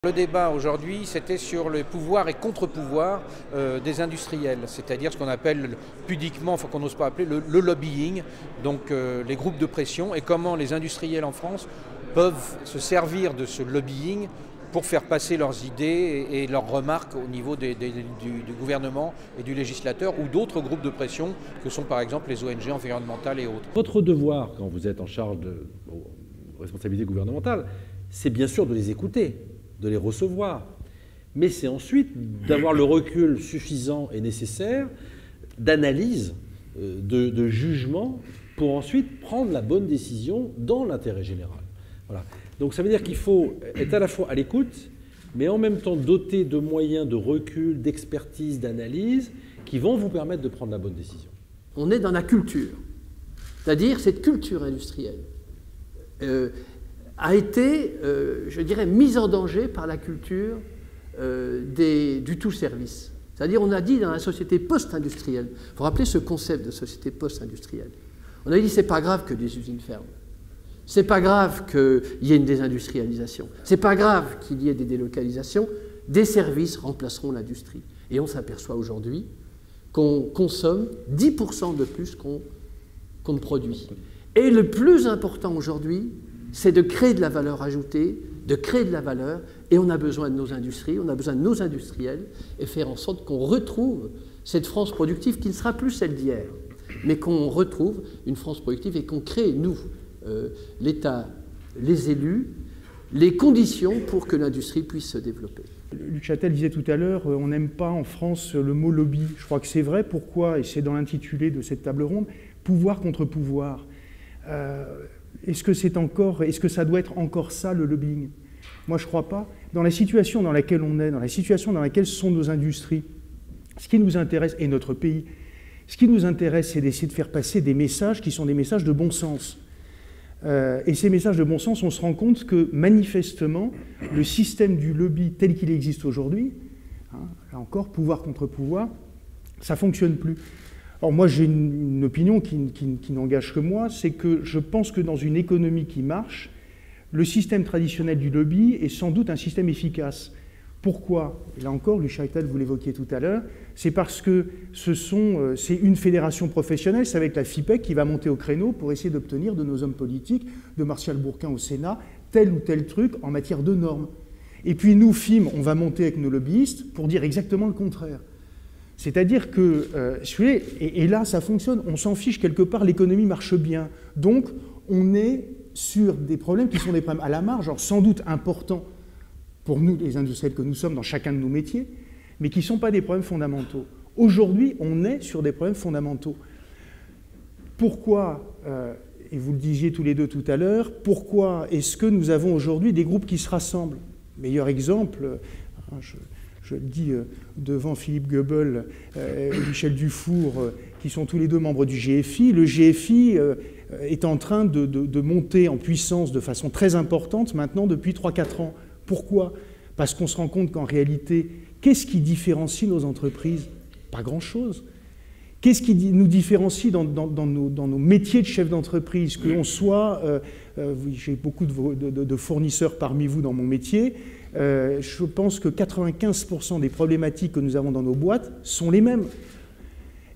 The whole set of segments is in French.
Le débat aujourd'hui, c'était sur le pouvoir et contre-pouvoir des industriels, c'est-à-dire ce qu'on appelle pudiquement, enfin qu'on n'ose pas appeler le lobbying, donc les groupes de pression, et comment les industriels en France peuvent se servir de ce lobbying pour faire passer leurs idées et leurs remarques au niveau du gouvernement et du législateur ou d'autres groupes de pression que sont par exemple les ONG environnementales et autres. Votre devoir, quand vous êtes en charge de responsabilités gouvernementales, c'est bien sûr de les écouter, de les recevoir, mais c'est ensuite d'avoir le recul suffisant et nécessaire d'analyse, de jugement, pour ensuite prendre la bonne décision dans l'intérêt général. Voilà. Donc ça veut dire qu'il faut être à la fois à l'écoute, mais en même temps doté de moyens de recul, d'expertise, d'analyse, qui vont vous permettre de prendre la bonne décision. On est dans la culture, c'est-à-dire cette culture industrielle a été, je dirais, mise en danger par la culture du tout-service. C'est-à-dire, on a dit dans la société post-industrielle, il faut rappeler ce concept de société post-industrielle, on a dit c'est pas grave que des usines ferment, c'est pas grave qu'il y ait une désindustrialisation, c'est pas grave qu'il y ait des délocalisations, des services remplaceront l'industrie. Et on s'aperçoit aujourd'hui qu'on consomme 10% de plus qu'on ne produit. Et le plus important aujourd'hui, c'est de créer de la valeur ajoutée, de créer de la valeur, et on a besoin de nos industries, on a besoin de nos industriels, et faire en sorte qu'on retrouve cette France productive qui ne sera plus celle d'hier, mais qu'on retrouve une France productive et qu'on crée, nous, l'État, les élus, les conditions pour que l'industrie puisse se développer. Luc Chatel disait tout à l'heure, on n'aime pas en France le mot lobby. Je crois que c'est vrai. Pourquoi? Et c'est dans l'intitulé de cette table ronde, pouvoir contre pouvoir. Est-ce que ça doit être encore ça, le lobbying? Moi, je ne crois pas. Dans la situation dans laquelle on est, dans la situation dans laquelle sont nos industries, ce qui nous intéresse, et notre pays, ce qui nous intéresse, c'est d'essayer de faire passer des messages qui sont des messages de bon sens. Et ces messages de bon sens, on se rend compte que, manifestement, le système du lobby tel qu'il existe aujourd'hui, là encore, pouvoir contre pouvoir, ça ne fonctionne plus. Alors moi, j'ai une opinion qui n'engage que moi, c'est que je pense que dans une économie qui marche, le système traditionnel du lobby est sans doute un système efficace. Pourquoi? Et là encore, Luc Chatel, vous l'évoquiez tout à l'heure, c'est parce que c'est une fédération professionnelle, c'est avec la FIPEC qui va monter au créneau pour essayer d'obtenir de nos hommes politiques, de Martial Bourquin au Sénat, tel ou tel truc en matière de normes. Et puis nous, FIM, on va monter avec nos lobbyistes pour dire exactement le contraire. C'est-à-dire que, et là, ça fonctionne, on s'en fiche quelque part, l'économie marche bien. Donc, on est sur des problèmes qui sont des problèmes à la marge, alors sans doute importants pour nous, les industriels que nous sommes dans chacun de nos métiers, mais qui ne sont pas des problèmes fondamentaux. Aujourd'hui, on est sur des problèmes fondamentaux. Pourquoi, et vous le disiez tous les deux tout à l'heure, pourquoi est-ce que nous avons aujourd'hui des groupes qui se rassemblent? Meilleur exemple, je le dis devant Philippe Goebbels et Michel Dufour, qui sont tous les deux membres du GFI. Le GFI est en train de monter en puissance de façon très importante maintenant depuis 3-4 ans. Pourquoi? Parce qu'on se rend compte qu'en réalité, qu'est-ce qui différencie nos entreprises? Pas grand-chose. Qu'est-ce qui nous différencie dans nos métiers de chef d'entreprise? Que l'on soit, j'ai beaucoup de fournisseurs parmi vous dans mon métier, je pense que 95% des problématiques que nous avons dans nos boîtes sont les mêmes.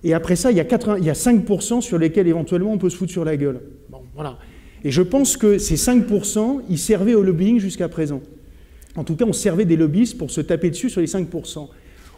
Et après ça, il y a 5% sur lesquels éventuellement on peut se foutre sur la gueule. Bon, voilà. Et je pense que ces 5%, ils servaient au lobbying jusqu'à présent. En tout cas, on servait des lobbyistes pour se taper dessus sur les 5%.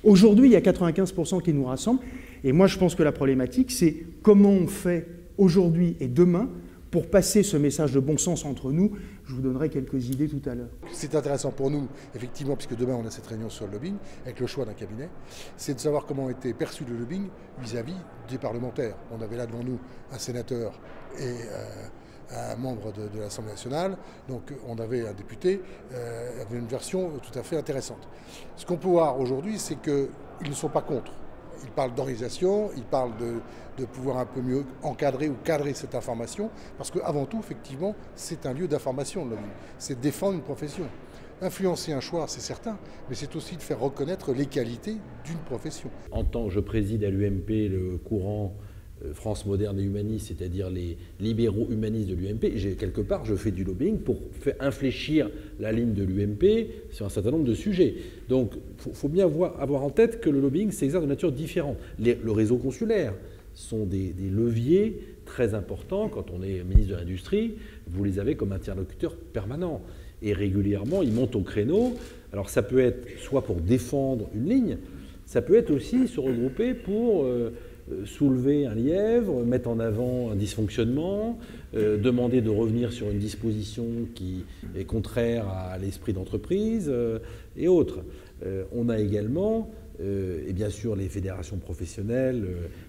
Aujourd'hui, il y a 95% qui nous rassemblent. Et moi, je pense que la problématique, c'est comment on fait aujourd'hui et demain pour passer ce message de bon sens entre nous. Je vous donnerai quelques idées tout à l'heure. C'est intéressant pour nous, effectivement, puisque demain on a cette réunion sur le lobbying, avec le choix d'un cabinet, c'est de savoir comment était perçu le lobbying vis-à-vis des parlementaires. On avait là devant nous un sénateur et un membre de l'Assemblée nationale, donc on avait un député, avait une version tout à fait intéressante. Ce qu'on peut voir aujourd'hui, c'est qu'ils ne sont pas contre. Ils parlent d'organisation, ils parlent de pouvoir un peu mieux encadrer ou cadrer cette information, parce qu'avant tout, effectivement, c'est un lieu d'information, le lobbying. C'est défendre une profession. Influencer un choix, c'est certain, mais c'est aussi de faire reconnaître les qualités d'une profession. En tant que je préside à l'UMP le courant France moderne et humaniste, c'est-à-dire les libéraux humanistes de l'UMP, quelque part, je fais du lobbying pour faire infléchir la ligne de l'UMP sur un certain nombre de sujets. Donc, il faut bien avoir en tête que le lobbying s'exerce de nature différente. Le réseau consulaire sont des leviers très importants. Quand on est ministre de l'Industrie, vous les avez comme interlocuteurs permanents. Et régulièrement, ils montent au créneau. Alors, ça peut être soit pour défendre une ligne, ça peut être aussi se regrouper pour soulever un lièvre, mettre en avant un dysfonctionnement, demander de revenir sur une disposition qui est contraire à l'esprit d'entreprise et autres. On a également, et bien sûr les fédérations professionnelles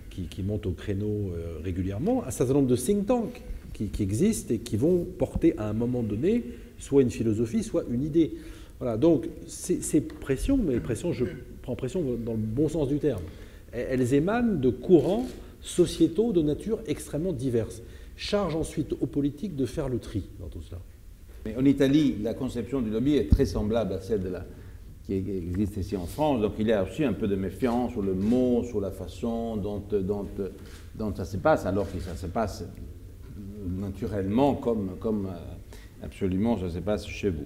qui montent au créneau régulièrement, un certain nombre de think tanks qui existent et qui vont porter à un moment donné soit une philosophie, soit une idée. Voilà, donc ces pressions, mais pressions, je prends pression dans le bon sens du terme, elles émanent de courants sociétaux de nature extrêmement diverses. Charge ensuite aux politiques de faire le tri dans tout cela. Mais en Italie, la conception du lobby est très semblable à celle qui existe ici en France. Donc il y a aussi un peu de méfiance sur le mot, sur la façon dont ça se passe, alors que ça se passe naturellement comme absolument ça se passe chez vous.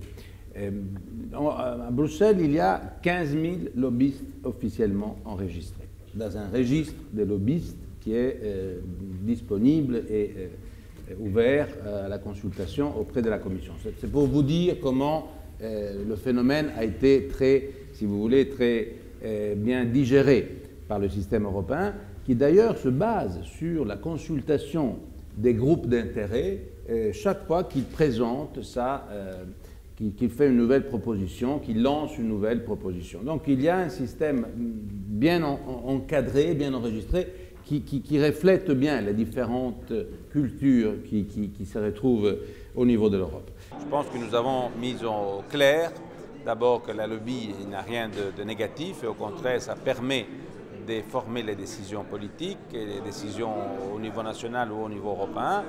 À Bruxelles, il y a 15 000 lobbyistes officiellement enregistrés, dans un registre des lobbyistes qui est disponible et ouvert à la consultation auprès de la Commission. C'est pour vous dire comment le phénomène a été très, si vous voulez, très bien digéré par le système européen, qui d'ailleurs se base sur la consultation des groupes d'intérêt chaque fois qu'il présente qu'il fait une nouvelle proposition, qu'il lance une nouvelle proposition. Donc il y a un système bien encadré, bien enregistré, qui reflète bien les différentes cultures qui se retrouvent au niveau de l'Europe. Je pense que nous avons mis au clair, d'abord que la lobby n'a rien de négatif, et au contraire, ça permet de former les décisions politiques, et les décisions au niveau national ou au niveau européen.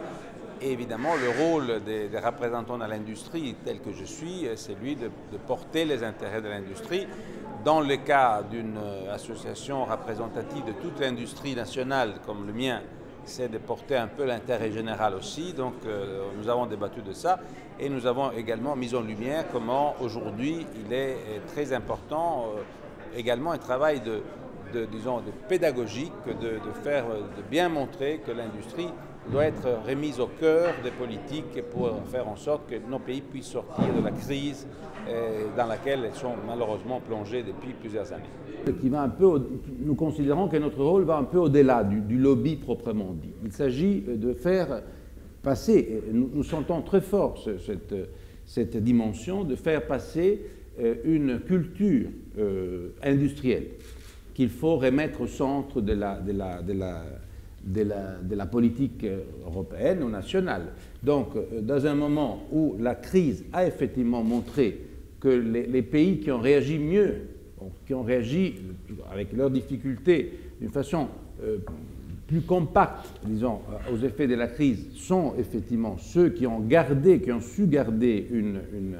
Et évidemment, le rôle des représentants de l'industrie, tel que je suis, c'est celui de porter les intérêts de l'industrie. Dans le cas d'une association représentative de toute l'industrie nationale, comme le mien, c'est de porter un peu l'intérêt général aussi. Donc nous avons débattu de ça et nous avons également mis en lumière comment aujourd'hui il est très important également un travail de pédagogique, de bien montrer que l'industrie doit être remise au cœur des politiques pour faire en sorte que nos pays puissent sortir de la crise dans laquelle ils sont malheureusement plongés depuis plusieurs années. Nous considérons que notre rôle va un peu au-delà du lobby proprement dit. Il s'agit de faire passer, nous sentons très fort cette dimension, de faire passer une culture industrielle qu'il faut remettre au centre de la politique européenne ou nationale. Donc, dans un moment où la crise a effectivement montré que les pays qui ont réagi mieux, qui ont réagi avec leurs difficultés d'une façon plus compacte, disons, aux effets de la crise, sont effectivement ceux qui ont su garder une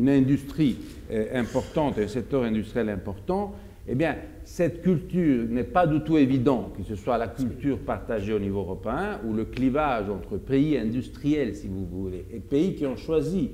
industrie importante, un secteur industriel important. Eh bien, cette culture n'est pas du tout évident que ce soit la culture partagée au niveau européen ou le clivage entre pays industriels, si vous voulez, et pays qui ont choisi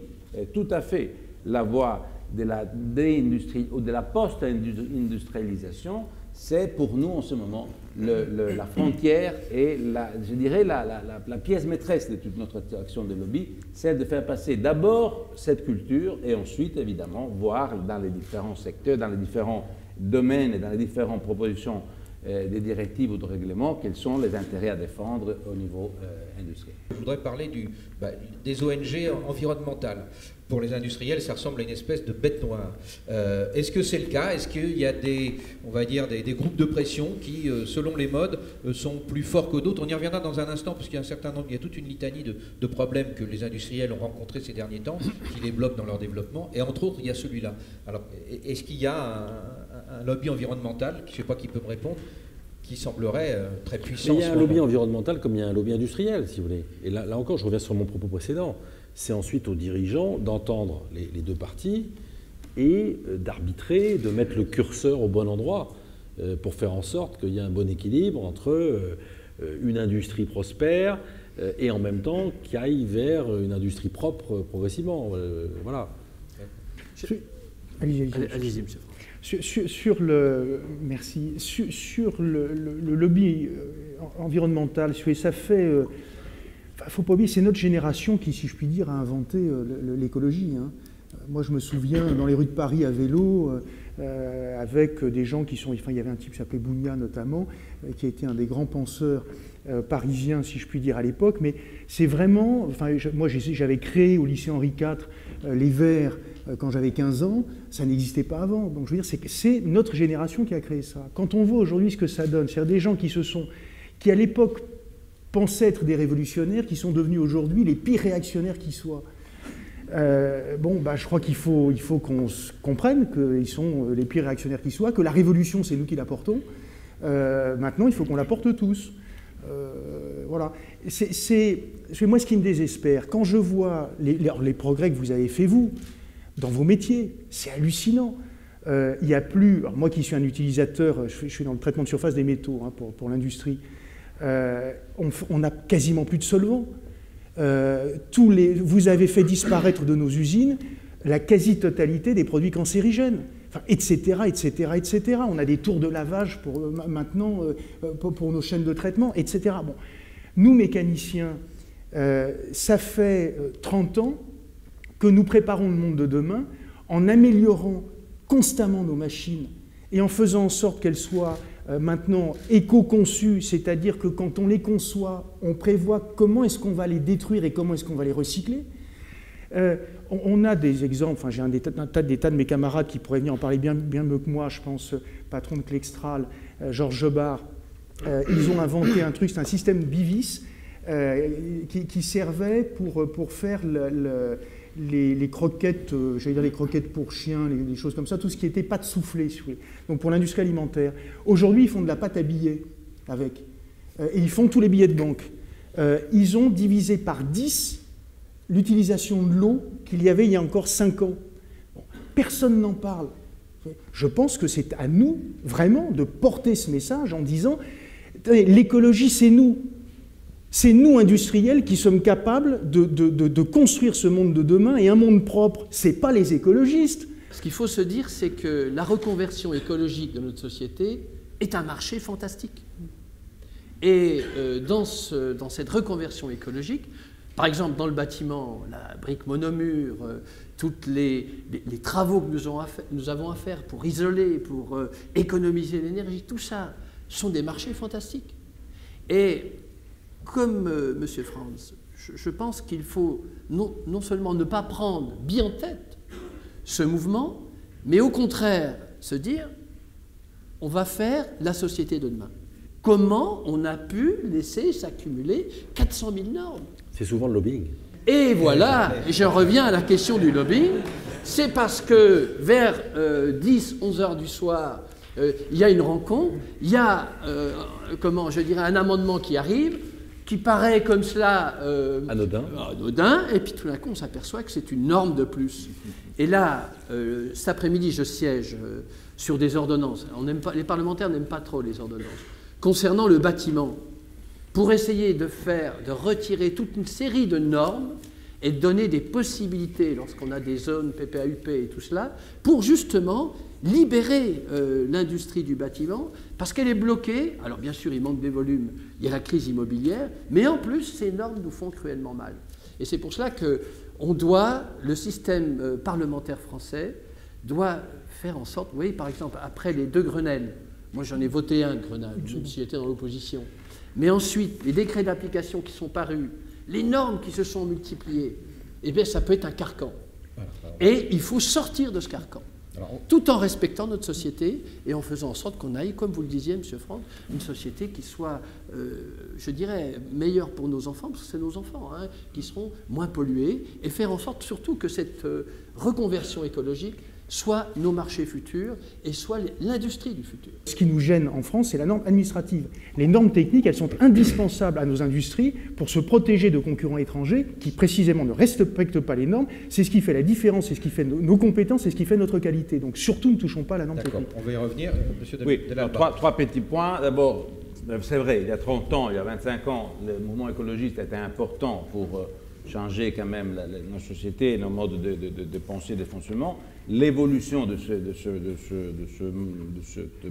tout à fait la voie de la déindustrie ou de la post-industrialisation. C'est pour nous en ce moment la frontière et je dirais la pièce maîtresse de toute notre action de lobby, c'est de faire passer d'abord cette culture et ensuite évidemment voir dans les différents secteurs, dans les différents domaines et dans les différentes propositions des directives ou de règlements, quels sont les intérêts à défendre au niveau industriel. Je voudrais parler des ONG environnementales. Pour les industriels, ça ressemble à une espèce de bête noire. Est-ce que c'est le cas? Est-ce qu'il y a des groupes de pression qui, selon les modes, sont plus forts que d'autres? On y reviendra dans un instant, parce qu'il y a toute une litanie de problèmes que les industriels ont rencontrés ces derniers temps, qui les bloquent dans leur développement, et entre autres, il y a celui-là. Alors, est-ce qu'il y a un lobby environnemental, je ne sais pas qui peut me répondre, qui semblerait très puissant? Il y a un lobby environnemental comme il y a un lobby industriel, si vous voulez. Et là encore, je reviens sur mon propos précédent. C'est ensuite aux dirigeants d'entendre les deux parties et d'arbitrer, de mettre le curseur au bon endroit pour faire en sorte qu'il y ait un bon équilibre entre une industrie prospère et en même temps qui aille vers une industrie propre progressivement. Voilà. Allez-y, monsieur. Merci. Sur le lobby environnemental, ça fait... Il ne faut pas oublier, c'est notre génération qui, si je puis dire, a inventé l'écologie. Hein. Moi, je me souviens, dans les rues de Paris à vélo, avec des gens qui sont... Enfin, il y avait un type qui s'appelait Bougna, notamment, qui a été un des grands penseurs parisiens, si je puis dire, à l'époque. Mais c'est vraiment... Enfin, moi, j'avais créé au lycée Henri IV les Verts quand j'avais 15 ans. Ça n'existait pas avant. Donc, je veux dire, c'est notre génération qui a créé ça. Quand on voit aujourd'hui ce que ça donne, c'est-à-dire des gens qui à l'époque pensaient être des révolutionnaires, qui sont devenus aujourd'hui les pires réactionnaires qui soient. Je crois qu'il faut qu'on comprenne qu'ils sont les pires réactionnaires qui soient, que la révolution, c'est nous qui la portons. Maintenant, il faut qu'on la porte tous. Voilà. C'est moi ce qui me désespère. Quand je vois les progrès que vous avez fait, vous, dans vos métiers, c'est hallucinant. Il n'y a plus... Alors moi qui suis un utilisateur, je suis dans le traitement de surface des métaux hein, pour l'industrie, on n'a quasiment plus de solvants. Vous avez fait disparaître de nos usines la quasi-totalité des produits cancérigènes, enfin, etc., etc., etc. On a des tours de lavage maintenant pour nos chaînes de traitement, etc. Bon. Nous, mécaniciens, ça fait 30 ans que nous préparons le monde de demain en améliorant constamment nos machines et en faisant en sorte qu'elles soient maintenant éco-conçues, c'est-à-dire que quand on les conçoit, on prévoit comment est-ce qu'on va les détruire et comment est-ce qu'on va les recycler. On a des exemples, enfin, j'ai des tas de mes camarades qui pourraient venir en parler bien mieux que moi, je pense, patron de Clextral, Georges Jobard, ils ont inventé un truc, c'est un système bivis qui servait pour faire les croquettes, j'allais dire les croquettes pour chiens, les choses comme ça, tout ce qui était pâte soufflée, si vous voulez. Donc pour l'industrie alimentaire. Aujourd'hui, ils font de la pâte à billets avec. Et ils font tous les billets de banque. Ils ont divisé par 10 l'utilisation de l'eau qu'il y avait il y a encore 5 ans. Bon, personne n'en parle. Je pense que c'est à nous, vraiment, de porter ce message en disant l'écologie, c'est nous. C'est nous, industriels, qui sommes capables de construire ce monde de demain et un monde propre. Ce n'est pas les écologistes. Ce qu'il faut se dire, c'est que la reconversion écologique de notre société est un marché fantastique. Et dans cette reconversion écologique, par exemple dans le bâtiment, la brique monomure, tous les travaux que nous avons à faire pour isoler, pour économiser l'énergie, tout ça sont des marchés fantastiques. Et comme M. Franz, je pense qu'il faut non seulement ne pas prendre bien en tête ce mouvement, mais au contraire se dire on va faire la société de demain. Comment on a pu laisser s'accumuler 400 000 normes? C'est souvent le lobbying. Et voilà, et je reviens à la question du lobbying, c'est parce que vers 10-11 heures du soir, il y a une rencontre, il y a un amendement qui arrive, qui paraît comme cela anodin, et puis tout d'un coup on s'aperçoit que c'est une norme de plus. Et là, cet après-midi, je siège sur des ordonnances. Les parlementaires n'aiment pas trop les ordonnances. Concernant le bâtiment, pour essayer de retirer toute une série de normes et de donner des possibilités, lorsqu'on a des zones PPAUP et tout cela, pour justement libérer l'industrie du bâtiment, parce qu'elle est bloquée. Alors bien sûr, il manque des volumes, il y a la crise immobilière, mais en plus, ces normes nous font cruellement mal. Et c'est pour cela que le système parlementaire français doit faire en sorte, vous voyez, par exemple, après les 2 Grenelle, moi j'en ai voté un Grenelle, même si j'étais dans l'opposition, mais ensuite, les décrets d'application qui sont parus, les normes qui se sont multipliées, eh bien, ça peut être un carcan. Et il faut sortir de ce carcan, tout en respectant notre société et en faisant en sorte qu'on aille, comme vous le disiez, M. Franck, une société qui soit, je dirais, meilleure pour nos enfants, parce que c'est nos enfants, hein, qui seront moins pollués, et faire en sorte surtout que cette reconversion écologique soit nos marchés futurs et soit l'industrie du futur. Ce qui nous gêne en France, c'est la norme administrative. Les normes techniques, elles sont indispensables à nos industries pour se protéger de concurrents étrangers qui, précisément, ne respectent pas les normes. C'est ce qui fait la différence, c'est ce qui fait nos compétences, c'est ce qui fait notre qualité. Donc, surtout, ne touchons pas à la norme technique. On va y revenir. Monsieur Delalba. 3 petits points. D'abord, c'est vrai, il y a 30 ans, il y a 25 ans, le mouvement écologiste était important pour changer quand même nos sociétés, nos modes de pensée, de fonctionnement. L'évolution de cette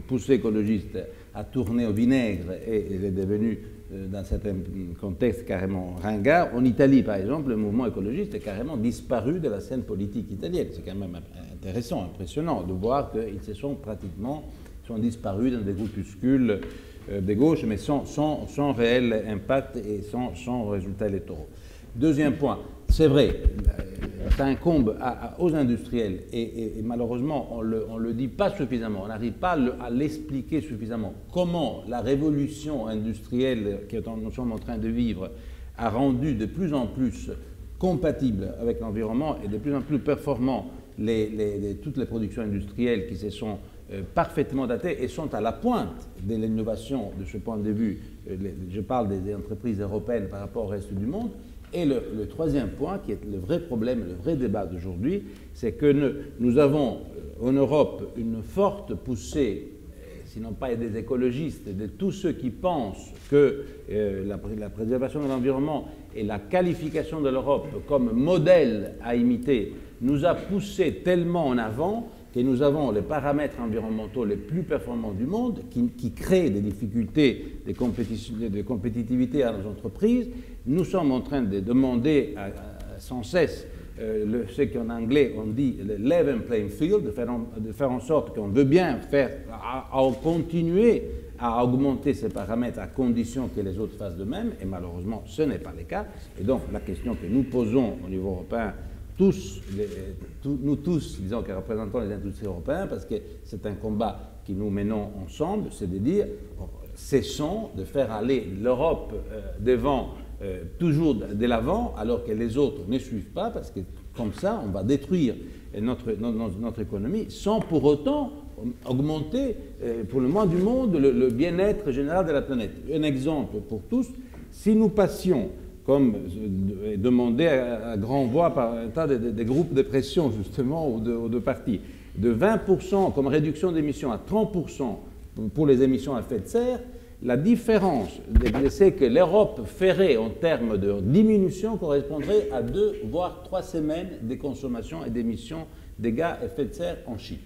poussée écologiste a tourné au vinaigre et il est devenu, dans certains contextes, carrément ringard. En Italie, par exemple, le mouvement écologiste est carrément disparu de la scène politique italienne. C'est quand même intéressant, impressionnant de voir qu'ils se sont pratiquement disparus dans des groupuscules de gauche, mais sans réel impact et sans résultats électoraux. Deuxième point, c'est vrai, ça incombe aux industriels et malheureusement on ne le dit pas suffisamment, on n'arrive pas à l'expliquer suffisamment. Comment la révolution industrielle que nous sommes en train de vivre a rendu de plus en plus compatible avec l'environnement et de plus en plus performant toutes les productions industrielles qui se sont parfaitement datées et sont à la pointe de l'innovation de ce point de vue. Je parle des entreprises européennes par rapport au reste du monde. Et le troisième point, qui est le vrai problème, le vrai débat d'aujourd'hui, c'est que nous avons en Europe une forte poussée, sinon pas des écologistes, de tous ceux qui pensent que la préservation de l'environnement et la qualification de l'Europe comme modèle à imiter nous a poussé tellement en avant que nous avons les paramètres environnementaux les plus performants du monde qui créent des difficultés de compétitivité à nos entreprises. Nous sommes en train de demander sans cesse ce qu'en anglais on dit le level playing field, de faire en sorte qu'on veut bien continuer à augmenter ces paramètres à condition que les autres fassent de même, et malheureusement ce n'est pas le cas. Et donc la question que nous posons au niveau européen, nous tous, disons, qui représentons les industries européennes, parce que c'est un combat que nous menons ensemble, c'est de dire, cessons de faire aller l'Europe devant, toujours de l'avant, alors que les autres ne suivent pas, parce que comme ça, on va détruire notre économie sans pour autant augmenter, pour le moins du monde, le bien-être général de la planète. Un exemple pour tous, si nous passions comme demandé à grand voix par un tas de groupes de pression, justement, ou de partis, de 20% comme réduction d'émissions à 30% pour les émissions à effet de serre, la différence de ce que l'Europe ferait en termes de diminution correspondrait à 2 voire 3 semaines de consommation et d'émissions de gaz à effet de serre en Chine.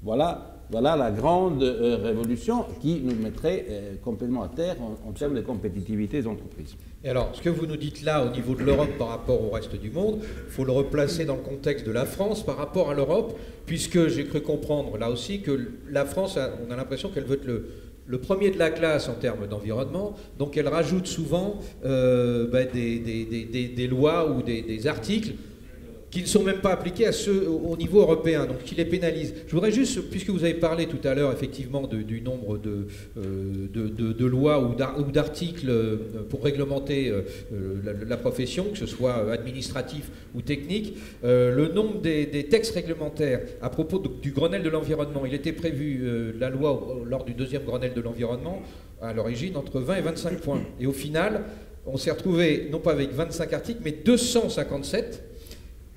Voilà la grande révolution qui nous mettrait complètement à terre en termes de compétitivité des entreprises. Et alors, ce que vous nous dites là au niveau de l'Europe par rapport au reste du monde, il faut le replacer dans le contexte de la France par rapport à l'Europe, puisque j'ai cru comprendre là aussi que la France, on a l'impression qu'elle veut être le premier de la classe en termes d'environnement, donc elle rajoute souvent des lois ou des articles qui ne sont même pas appliqués au niveau européen, donc qui les pénalisent. Je voudrais juste, puisque vous avez parlé tout à l'heure effectivement du nombre de lois ou d'articles pour réglementer la profession, que ce soit administratif ou technique, le nombre des textes réglementaires à propos du Grenelle de l'environnement, il était prévu, la loi lors du 2e Grenelle de l'environnement, à l'origine, entre 20 et 25 points. Et au final, on s'est retrouvé, non pas avec 25 articles, mais 257,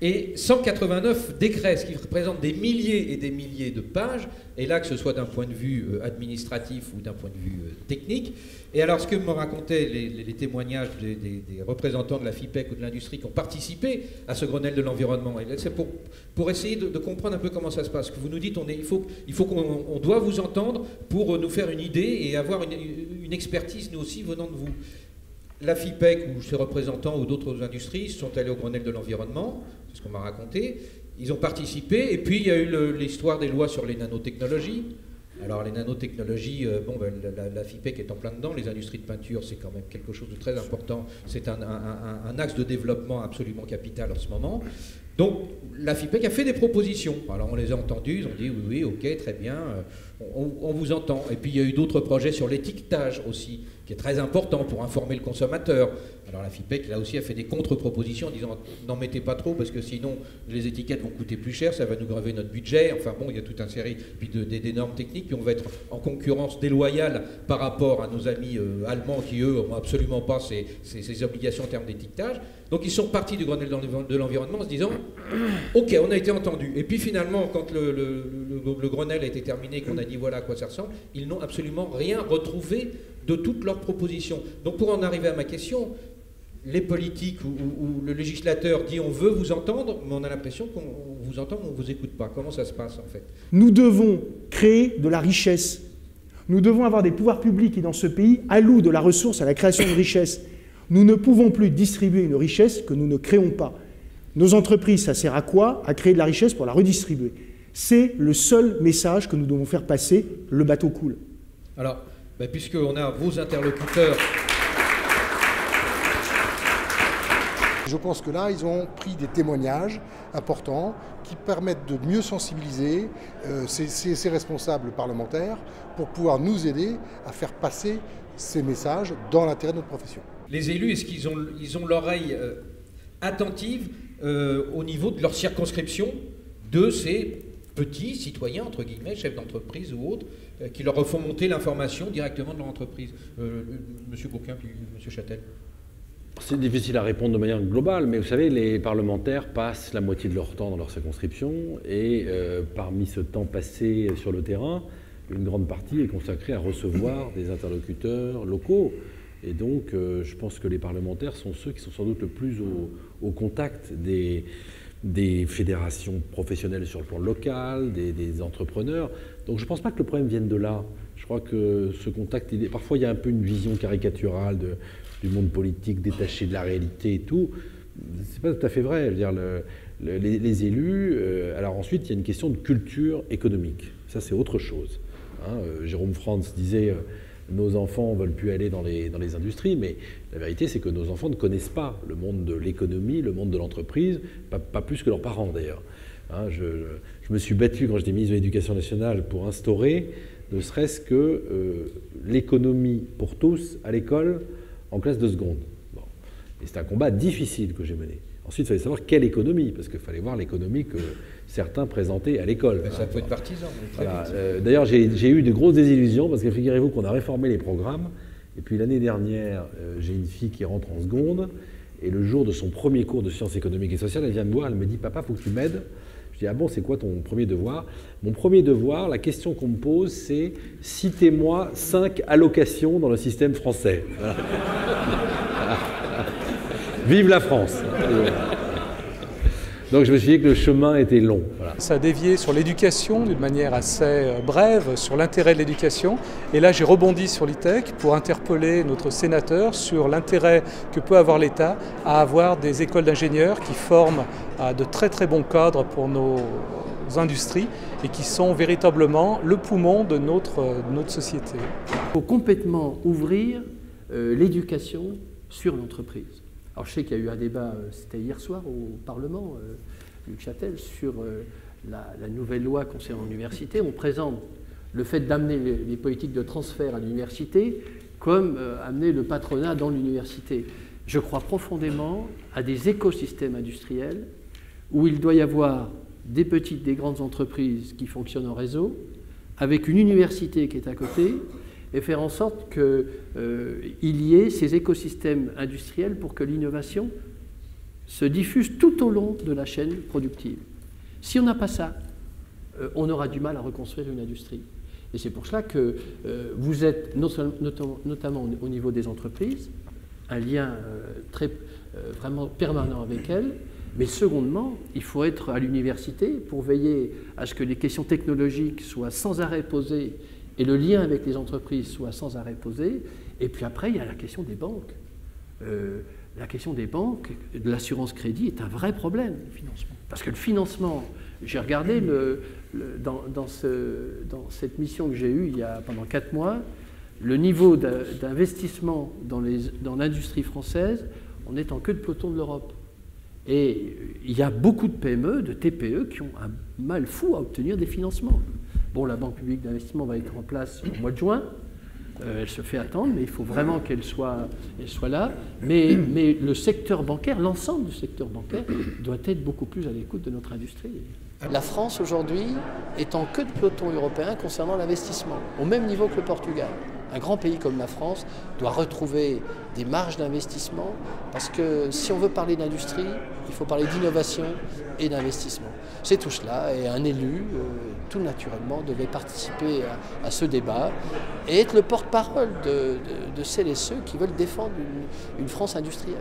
et 189 décrets, ce qui représente des milliers et des milliers de pages, et là que ce soit d'un point de vue administratif ou d'un point de vue technique. Et alors ce que me racontaient les témoignages des représentants de la FIPEC ou de l'industrie qui ont participé à ce Grenelle de l'environnement, c'est pour essayer de comprendre un peu comment ça se passe. Que vous nous dites, il faut qu'on doit vous entendre pour nous faire une idée et avoir une expertise, nous aussi, venant de vous. La FIPEC ou ses représentants ou d'autres industries sont allés au Grenelle de l'environnement, c'est ce qu'on m'a raconté, ils ont participé, et puis il y a eu l'histoire des lois sur les nanotechnologies. Alors les nanotechnologies, la FIPEC est en plein dedans, les industries de peinture c'est quand même quelque chose de très important, c'est un axe de développement absolument capital en ce moment. Donc la FIPEC a fait des propositions, alors on les a entendues, ils ont dit oui, ok, très bien, on vous entend. Et puis il y a eu d'autres projets sur l'étiquetage aussi, qui est très important pour informer le consommateur. Alors la FIPEC, là aussi, a fait des contre-propositions en disant n'en mettez pas trop parce que sinon les étiquettes vont coûter plus cher, ça va nous grever notre budget. Enfin bon, il y a toute une série des normes techniques, puis on va être en concurrence déloyale par rapport à nos amis allemands qui, eux, n'ont absolument pas ces obligations en termes d'étiquetage. Donc ils sont partis du Grenelle de l'environnement en se disant ok, on a été entendu. Et puis finalement, quand le Grenelle a été terminé, qu'on a dit voilà à quoi ça ressemble, ils n'ont absolument rien retrouvé de toutes leurs propositions. Donc pour en arriver à ma question, les politiques ou le législateur dit on veut vous entendre, mais on a l'impression qu'on vous entend, mais on ne vous écoute pas. Comment ça se passe en fait? Nous devons créer de la richesse. Nous devons avoir des pouvoirs publics qui, dans ce pays, allouent de la ressource à la création de richesse. Nous ne pouvons plus distribuer une richesse que nous ne créons pas. Nos entreprises, ça sert à quoi? À créer de la richesse pour la redistribuer. C'est le seul message que nous devons faire passer. Le bateau coule. Alors, puisqu'on a vos interlocuteurs... Je pense que là, ils ont pris des témoignages importants qui permettent de mieux sensibiliser ces responsables parlementaires pour pouvoir nous aider à faire passer ces messages dans l'intérêt de notre profession. Les élus, est-ce qu'ils ont l'oreille attentive au niveau de leur circonscription de ces petits citoyens, entre guillemets, chefs d'entreprise ou autres, qui leur font monter l'information directement de leur entreprise? Monsieur Bourquin, puis Monsieur Châtel. C'est difficile à répondre de manière globale, mais vous savez, les parlementaires passent la moitié de leur temps dans leur circonscription et parmi ce temps passé sur le terrain, une grande partie est consacrée à recevoir des interlocuteurs locaux. Et donc, je pense que les parlementaires sont ceux qui sont sans doute le plus au contact des fédérations professionnelles sur le plan local, des entrepreneurs. Donc je ne pense pas que le problème vienne de là. Je crois que ce contact, parfois il y a un peu une vision caricaturale du monde politique détaché de la réalité et tout. C'est pas tout à fait vrai. Je veux dire, les élus... alors ensuite, il y a une question de culture économique. Ça, c'est autre chose. Hein, Jérôme Frantz disait... nos enfants ne veulent plus aller dans les industries, mais la vérité, c'est que nos enfants ne connaissent pas le monde de l'économie, le monde de l'entreprise, pas plus que leurs parents d'ailleurs. Hein, je me suis battu quand j'étais ministre de l'Éducation nationale pour instaurer, ne serait-ce que l'économie pour tous à l'école en classe de seconde. Bon. Et c'est un combat difficile que j'ai mené. Ensuite, il fallait savoir quelle économie, parce qu'il fallait voir l'économie que certains présentaient à l'école. Ça peut être partisan. Voilà. D'ailleurs, j'ai eu de grosses désillusions, parce que figurez-vous qu'on a réformé les programmes, et puis l'année dernière, j'ai une fille qui rentre en seconde, et le jour de son premier cours de sciences économiques et sociales, elle vient me voir, elle me dit « Papa, il faut que tu m'aides ». Je dis « Ah bon, c'est quoi ton premier devoir ?» Mon premier devoir, la question qu'on me pose, c'est « Citez-moi 5 allocations dans le système français ». Voilà. Vive la France. Donc je me suis dit que le chemin était long. Voilà. Ça a dévié sur l'éducation d'une manière assez brève, sur l'intérêt de l'éducation. Et là, j'ai rebondi sur l'ITEC pour interpeller notre sénateur sur l'intérêt que peut avoir l'État à avoir des écoles d'ingénieurs qui forment de très très bons cadres pour nos industries et qui sont véritablement le poumon de notre société. Il faut complètement ouvrir l'éducation sur l'entreprise. Alors je sais qu'il y a eu un débat, c'était hier soir au Parlement, Luc Châtel, sur la nouvelle loi concernant l'université. On présente le fait d'amener les politiques de transfert à l'université comme amener le patronat dans l'université. Je crois profondément à des écosystèmes industriels où il doit y avoir des petites, des grandes entreprises qui fonctionnent en réseau, avec une université qui est à côté, et faire en sorte qu'il y ait ces écosystèmes industriels pour que l'innovation se diffuse tout au long de la chaîne productive. Si on n'a pas ça, on aura du mal à reconstruire une industrie. Et c'est pour cela que vous êtes, notamment au niveau des entreprises, un lien vraiment permanent avec elles, mais secondement, il faut être à l'université pour veiller à ce que les questions technologiques soient sans arrêt posées et le lien avec les entreprises soit sans arrêt posé. Et puis après, il y a la question des banques. La question des banques, de l'assurance-crédit est un vrai problème, le financement. Parce que le financement, j'ai regardé dans cette mission que j'ai eue pendant 4 mois, le niveau d'investissement dans l'industrie française, on est en queue de peloton de l'Europe. Et il y a beaucoup de PME, de TPE qui ont un mal fou à obtenir des financements. Bon, la Banque publique d'investissement va être en place au mois de juin. Elle se fait attendre, mais il faut vraiment qu'elle soit là. Mais le secteur bancaire, l'ensemble du secteur bancaire, doit être beaucoup plus à l'écoute de notre industrie. La France, aujourd'hui, est en queue de peloton européen concernant l'investissement, au même niveau que le Portugal. Un grand pays comme la France doit retrouver des marges d'investissement parce que si on veut parler d'industrie, il faut parler d'innovation et d'investissement. C'est tout cela et un élu, tout naturellement, devait participer à ce débat et être le porte-parole de celles et ceux qui veulent défendre une France industrielle.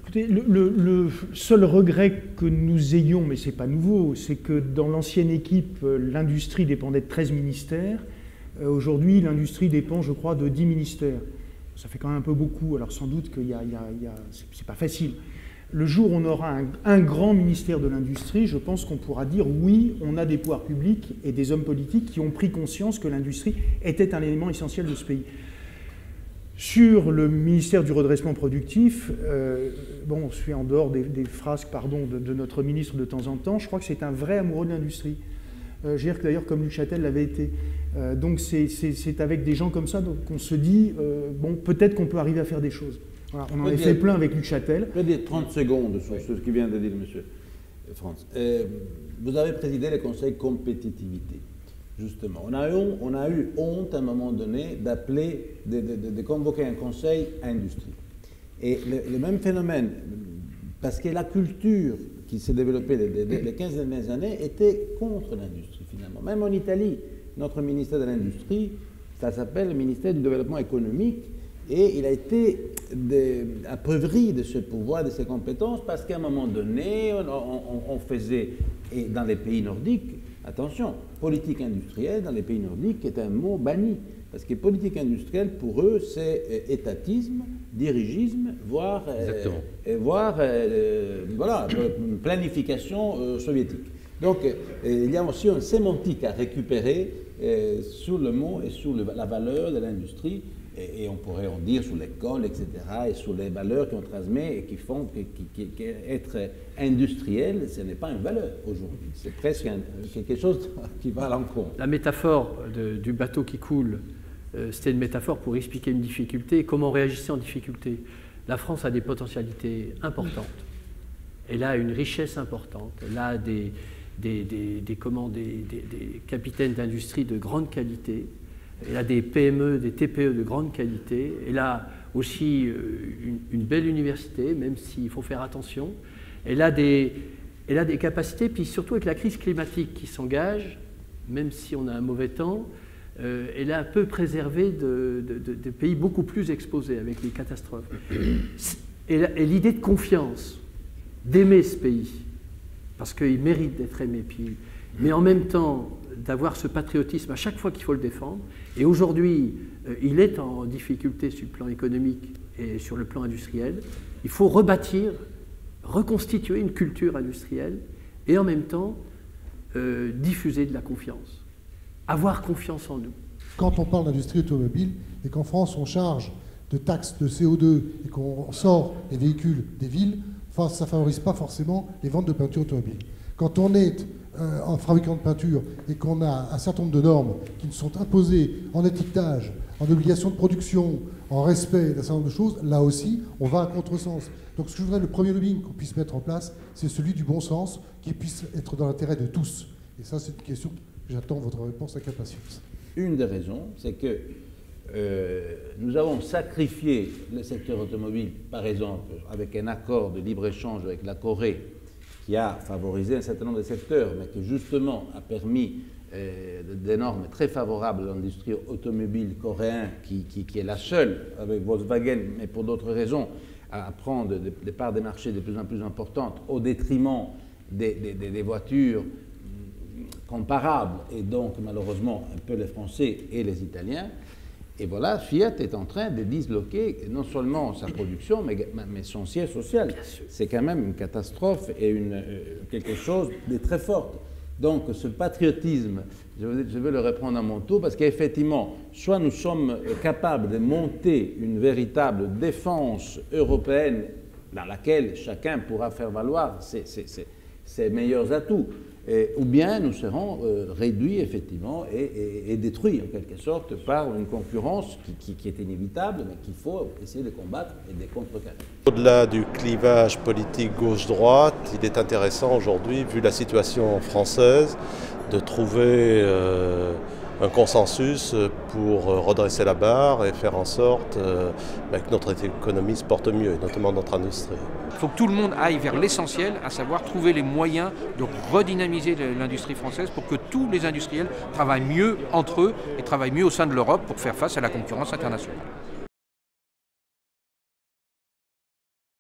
Écoutez, le seul regret que nous ayons, mais ce n'est pas nouveau, c'est que dans l'ancienne équipe, l'industrie dépendait de 13 ministères. Aujourd'hui, l'industrie dépend, je crois, de 10 ministères. Ça fait quand même un peu beaucoup, alors sans doute que c'est pas facile. Le jour où on aura un grand ministère de l'industrie, je pense qu'on pourra dire oui, on a des pouvoirs publics et des hommes politiques qui ont pris conscience que l'industrie était un élément essentiel de ce pays. Sur le ministère du redressement productif, bon, je suis en dehors des frasques de notre ministre de temps en temps, je crois que c'est un vrai amoureux de l'industrie. D'ailleurs, comme Luc Châtel l'avait été. Donc c'est avec des gens comme ça qu'on se dit, bon, peut-être qu'on peut arriver à faire des choses. Voilà, on en a fait plein avec Luc Châtel. Je peux dire 30 secondes sur ce qui vient de dire M. Franz. Vous avez présidé le Conseil compétitivité, justement. On a eu honte à un moment donné d'appeler, de convoquer un conseil industrie. Et le même phénomène, parce que la culture qui s'est développée les 15 dernières années était contre l'industrie finalement. Même en Italie, notre ministère de l'Industrie, ça s'appelle le ministère du Développement économique, et il a été appauvri de ce pouvoir, de ses compétences, parce qu'à un moment donné, on faisait, et dans les pays nordiques, attention, politique industrielle dans les pays nordiques est un mot banni, parce que politique industrielle, pour eux, c'est étatisme, dirigisme, voire voilà, planification soviétique. Donc, il y a aussi une sémantique à récupérer sur le mot et sur la valeur de l'industrie, et on pourrait en dire sur l'école, etc., et sur les valeurs qu'on transmet et qui font qu'être industriel, ce n'est pas une valeur aujourd'hui. C'est presque quelque chose qui va à l'encontre. La métaphore du bateau qui coule, c'était une métaphore pour expliquer une difficulté et comment on réagissait en difficulté. La France a des potentialités importantes. Elle a une richesse importante. Elle a des capitaines d'industrie de grande qualité. Elle a des PME, des TPE de grande qualité. Elle a aussi une belle université, même s'il faut faire attention. Elle a des capacités, puis surtout avec la crise climatique qui s'engage, même si on a un mauvais temps, elle est un peu préservée de pays beaucoup plus exposés avec les catastrophes. Et l'idée de confiance, d'aimer ce pays, parce qu'il mérite d'être aimé, mais en même temps d'avoir ce patriotisme à chaque fois qu'il faut le défendre. Et aujourd'hui, il est en difficulté sur le plan économique et sur le plan industriel. Il faut rebâtir, reconstituer une culture industrielle et en même temps diffuser de la confiance. Avoir confiance en nous. Quand on parle d'industrie automobile et qu'en France on charge de taxes de CO2 et qu'on sort les véhicules des villes, ça ne favorise pas forcément les ventes de peinture automobile. Quand on est en fabricant de peinture et qu'on a un certain nombre de normes qui nous sont imposées en étiquetage, en obligation de production, en respect d'un certain nombre de choses, là aussi, on va à contresens. Donc ce que je voudrais, le premier lobbying qu'on puisse mettre en place, c'est celui du bon sens, qui puisse être dans l'intérêt de tous. Et ça, c'est une question que j'attends votre réponse avec impatience. Une des raisons, c'est que nous avons sacrifié le secteur automobile, par exemple, avec un accord de libre-échange avec la Corée, qui a favorisé un certain nombre de secteurs, mais qui justement a permis des normes très favorables à l'industrie automobile coréenne, qui est la seule, avec Volkswagen, mais pour d'autres raisons, à prendre des parts des marchés de plus en plus importantes au détriment des voitures comparables, et donc malheureusement un peu les Français et les Italiens. Et voilà, Fiat est en train de disloquer non seulement sa production, mais son siège social. C'est quand même une catastrophe et quelque chose de très fort. Donc ce patriotisme, je veux le reprendre à mon tour, parce qu'effectivement, soit nous sommes capables de monter une véritable défense européenne dans laquelle chacun pourra faire valoir ses meilleurs atouts, ou bien nous serons réduits effectivement et détruits en quelque sorte par une concurrence qui est inévitable, mais qu'il faut essayer de combattre et de contrecarrer. Au-delà du clivage politique gauche-droite, il est intéressant aujourd'hui, vu la situation française, de trouver un consensus pour redresser la barre et faire en sorte que notre économie se porte mieux, et notamment notre industrie. Il faut que tout le monde aille vers l'essentiel, à savoir trouver les moyens de redynamiser l'industrie française pour que tous les industriels travaillent mieux entre eux et travaillent mieux au sein de l'Europe pour faire face à la concurrence internationale.